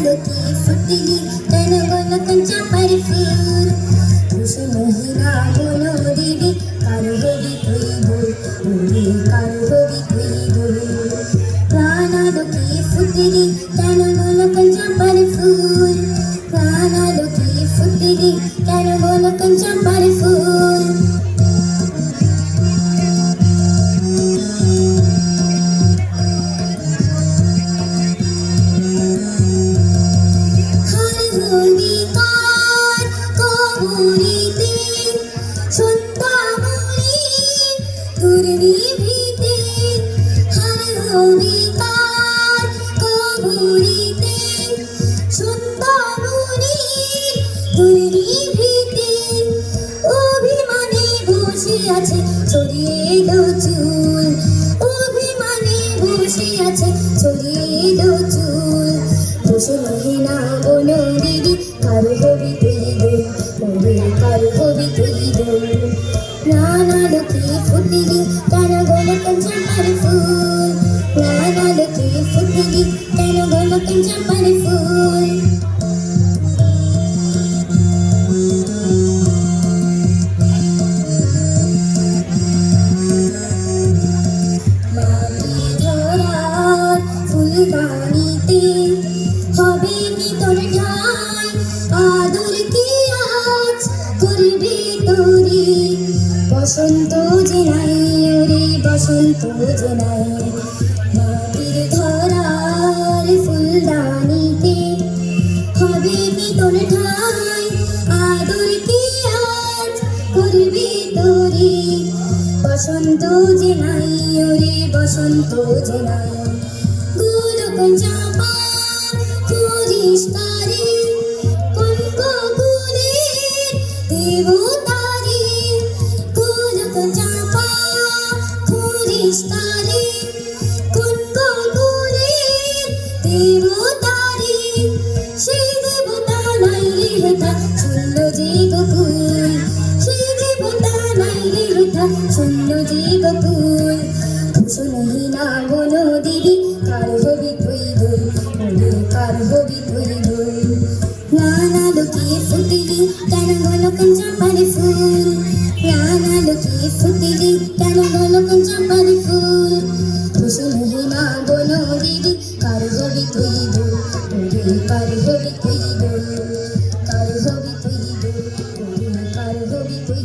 লোকে ফুটিলি কেন বলো কঞ্চা পারে ফুল খুশি মহিলা বলো দিদি কার হবি তুই দোল ওরে কার হবি তুই দোল প্রাণ লোকে ফুটিলি কেন বলো কঞ্চা পারে ফুল প্রাণ লোকে ফুটিলি কেন বলো কঞ্চা পারে ফুল আছে ছড়িয়ে এলো চুল অভিমানে বসে আছে ছড়িয়ে এলো চুল বসে নিয়ে না বলো দিদি কার হবি তুই দোল ওরে কার হবি তুই দোল নানা লোকে ফুটিলি কেন বলো কঞ্চা পারে ফুল নানা লোকে ফুটিলি কেন বলো কঞ্চা পারে ফুল ফুলদানিতে হবে কি তোর ঠাই আদর কি আজ করবে তোরে বসন্ত যে নাই ওরে বসন্ত যে নাই মাটির ধরার ফুলদানিতে হবে কি তোর ঠাই আদর কি আজ করবে তোরে বসন্ত যে নাই ওরে বসন্ত যে নাই চাপা খুঁজিস তারে কোন কবুলের দেবতারে গোলক চাপা খুঁজিস তারে কোন কবুলের দেবতারে সেই দেবতা নাই রে হেতা শুনল যে গোকুল সেই দেবতা নাই রে হেতা শুনল যে গোকুল শুনহিনা বলো দিদি কার হবি তুই দোল ওরে কার হবি তুই দোল নানা লোকে ফুটিলি কেন বলো কঞ্চা পারে ফুল নানা লোকে ফুটিলি কেন বলো কঞ্চা পারে ফুল শুনহিনা বলো দিদি কার হবি তুই দোল ওরে কার হবি তুই দোল কার হবি তুই দোল ওরে কার হবি তুই